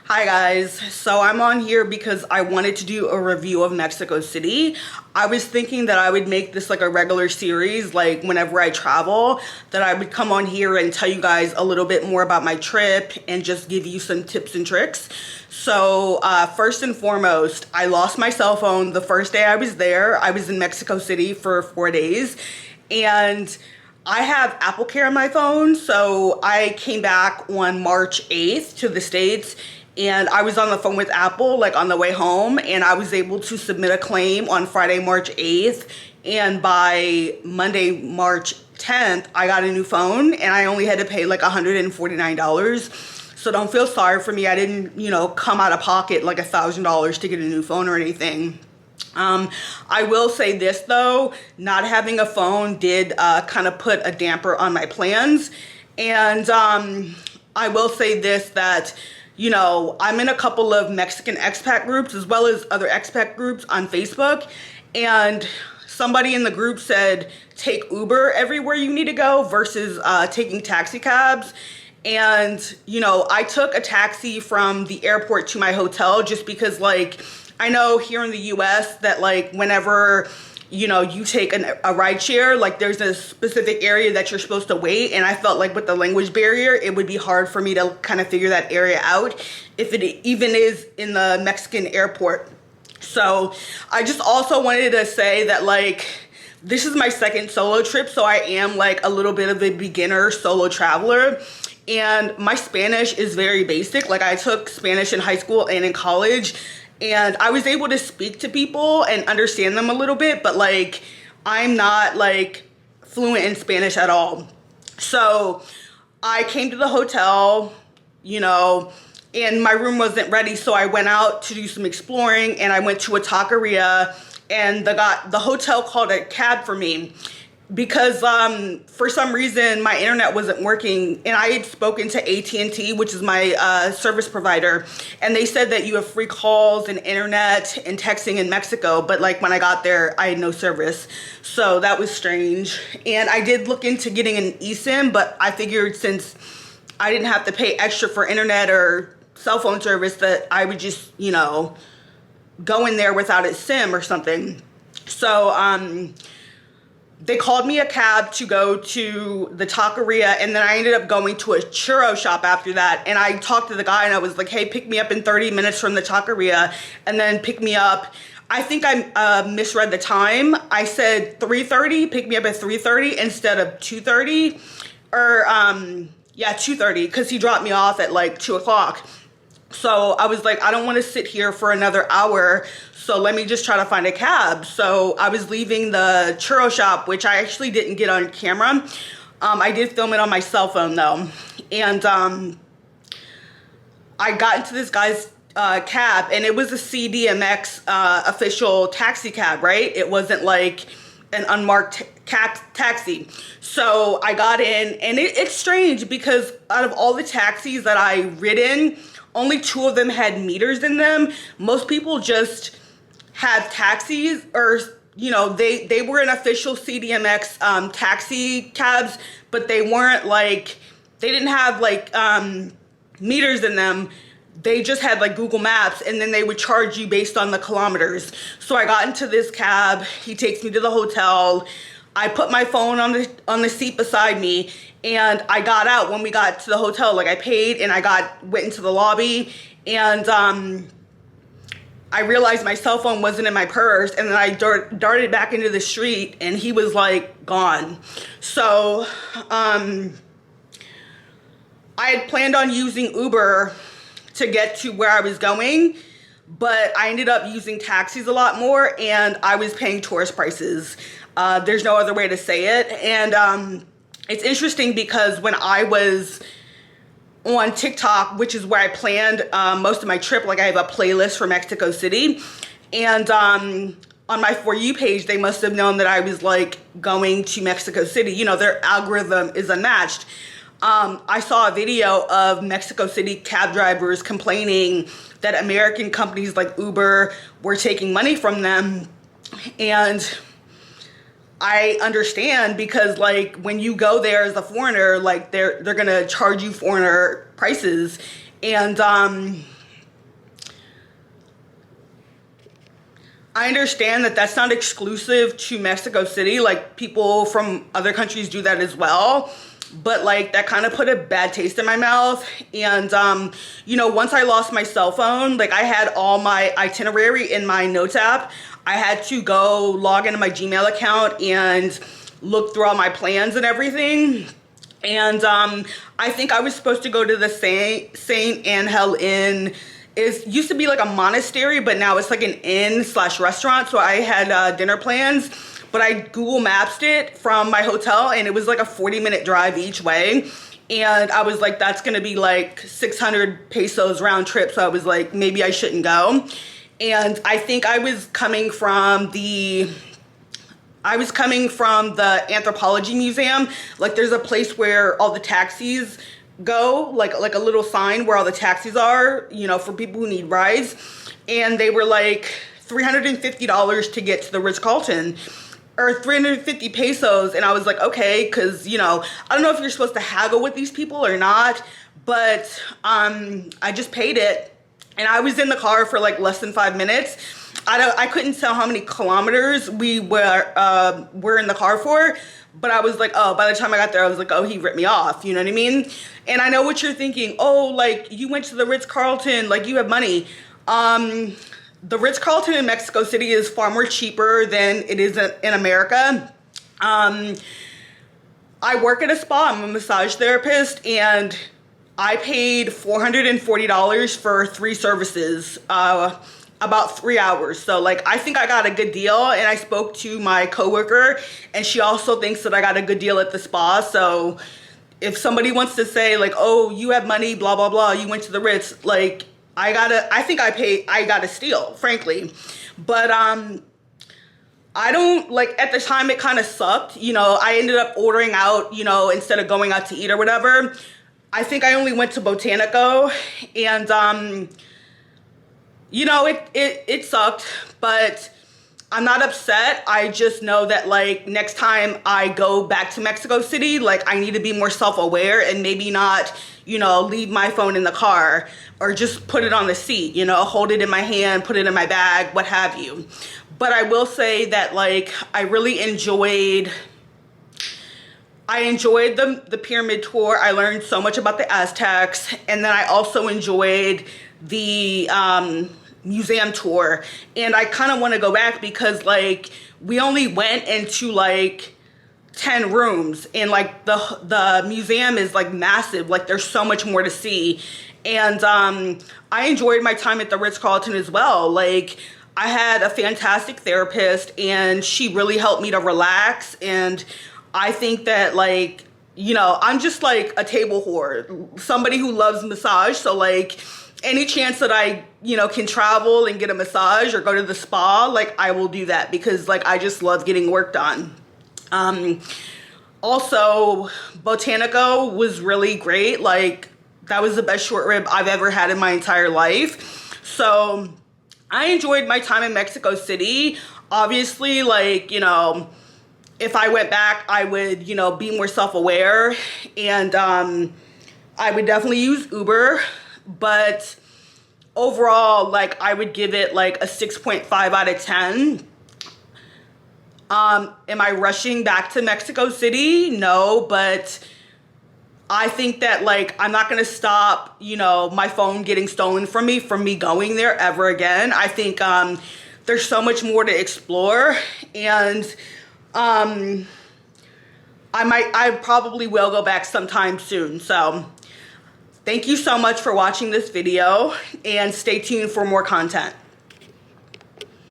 Hi guys, so I'm on here because I wanted to do a review of Mexico City. I was thinking that I would make this like a regular series, like whenever I travel, that I would come on here and tell you guys a little bit more about my trip and just give you some tips and tricks. So first and foremost, I lost my cell phone the first day I was there. I was in Mexico City for 4 days, and I have Apple Care on my phone, so I came back on March 8th to the States, and I was on the phone with Apple like on the way home, and I was able to submit a claim on Friday, March 8th, and by Monday, March 10th, I got a new phone, and I only had to pay like $149. So don't feel sorry for me. I didn't, come out of pocket like $1,000 to get a new phone or anything. I will say this though, not having a phone did kind of put a damper on my plans. And I will say this, that I'm in a couple of Mexican expat groups as well as other expat groups on Facebook, and somebody in the group said take Uber everywhere you need to go versus taking taxi cabs. And I took a taxi from the airport to my hotel just because, like, I know here in the US that like whenever you take a ride share, like there's a specific area that you're supposed to wait, and I felt like with the language barrier it would be hard for me to kind of figure that area out if it even is in the Mexican airport. So I just also wanted to say that, like, this is my second solo trip, so I am like a little bit of a beginner solo traveler, and my Spanish is very basic. Like, I took Spanish in high school and in college, and I was able to speak to people and understand them a little bit, but like I'm not like fluent in Spanish at all. So I came to the hotel, and my room wasn't ready, so I went out to do some exploring, and I went to a taqueria, and the hotel called a cab for me because for some reason my internet wasn't working, and I had spoken to AT&T, which is my service provider, and they said that you have free calls and internet and texting in Mexico, but like when I got there I had no service. So that was strange, and I did look into getting an eSIM, but I figured since I didn't have to pay extra for internet or cell phone service that I would just go in there without a SIM or something. So they called me a cab to go to the taqueria, and then I ended up going to a churro shop after that, and I talked to the guy and I was like, hey, pick me up in 30 minutes from the taqueria, and then pick me up. I think I misread the time. I said 3:30, pick me up at 3:30 instead of 2:30, or 2:30, because he dropped me off at like 2 o'clock. So I was like, I don't want to sit here for another hour, so let me just try to find a cab. So I was leaving the churro shop, which I actually didn't get on camera. I did film it on my cell phone though. And I got into this guy's cab, and it was a CDMX official taxi cab, right? It wasn't like an unmarked taxi. So I got in, and it's strange because out of all the taxis that I ridden, only 2 of them had meters in them. Most people just have taxis, or they were an official CDMX taxi cabs, but they weren't like, they didn't have like meters in them. They just had like Google Maps, and then they would charge you based on the kilometers. So I got into this cab. He takes me to the hotel. I put my phone on the seat beside me, and I got out when we got to the hotel. Like, I paid, and I went into the lobby, and I realized my cell phone wasn't in my purse, and then I darted back into the street, and he was like gone. So I had planned on using Uber to get to where I was going, but I ended up using taxis a lot more, and I was paying tourist prices. There's no other way to say it. And it's interesting because when I was on TikTok, which is where I planned most of my trip, like I have a playlist for Mexico City, and on my For You page, they must have known that I was like going to Mexico City. Their algorithm is unmatched. I saw a video of Mexico City cab drivers complaining that American companies like Uber were taking money from them, and I understand, because like when you go there as a foreigner, like they're gonna charge you foreigner prices, and I understand that that's not exclusive to Mexico City. Like, people from other countries do that as well. But like, that kind of put a bad taste in my mouth. And you know, once I lost my cell phone, like, I had all my itinerary in my notes app. I had to go log into my Gmail account and look through all my plans and everything. And I think I was supposed to go to the Saint Angel Inn. It used to be like a monastery, but now it's like an inn/restaurant. So I had dinner plans, but I Google Mapped it from my hotel, and it was like a 40-minute drive each way. And I was like, that's gonna be like 600 pesos round trip. So I was like, maybe I shouldn't go. And I think I was coming from the anthropology museum. Like, there's a place where all the taxis go, like a little sign where all the taxis are, you know, for people who need rides. And they were like $350 to get to the Ritz-Carlton, or 350 pesos. And I was like, okay, because, you know, I don't know if you're supposed to haggle with these people or not, but I just paid it. And I was in the car for like less than 5 minutes. I couldn't tell how many kilometers we were in the car for, but I was like, oh, by the time I got there, I was like, oh, he ripped me off. You know what I mean? And I know what you're thinking. Oh, like, you went to the Ritz-Carlton, like, you have money. The Ritz-Carlton in Mexico City is far more cheaper than it is in America. I work at a spa. I'm a massage therapist, and I paid $440 for 3 services, about 3 hours. So like, I think I got a good deal. And I spoke to my coworker, and she also thinks that I got a good deal at the spa. So if somebody wants to say like, oh, you have money, blah, blah, blah, you went to the Ritz, like, I got a steal, frankly. But I don't, like, at the time it kind of sucked. You know, I ended up ordering out, you know, instead of going out to eat or whatever. I think I only went to Botanico, and you know, it sucked, but I'm not upset. I just know that, like, next time I go back to Mexico City, like, I need to be more self-aware and maybe not, you know, leave my phone in the car, or just put it on the seat, you know, hold it in my hand, put it in my bag, what have you. But I will say that, like, I really enjoyed the pyramid tour. I learned so much about the Aztecs, and then I also enjoyed the museum tour. And I kind of want to go back because, like, we only went into like 10 rooms, and like the museum is like massive. Like, there's so much more to see. And I enjoyed my time at the Ritz-Carlton as well. Like, I had a fantastic therapist, and she really helped me to relax. And I think that, like, you know, I'm just like a table whore, somebody who loves massage. So like, any chance that I, you know, can travel and get a massage or go to the spa, like, I will do that, because like, I just love getting work done. Also, Botanico was really great. Like, that was the best short rib I've ever had in my entire life. So I enjoyed my time in Mexico City. Obviously, like, you know, if I went back, I would, you know, be more self-aware, and I would definitely use Uber. But overall, like, I would give it like a 6.5 out of 10. Am I rushing back to Mexico City? No, but I think that, like, I'm not going to stop, you know, my phone getting stolen from me going there ever again. I think there's so much more to explore, and I probably will go back sometime soon. So thank you so much for watching this video, and stay tuned for more content.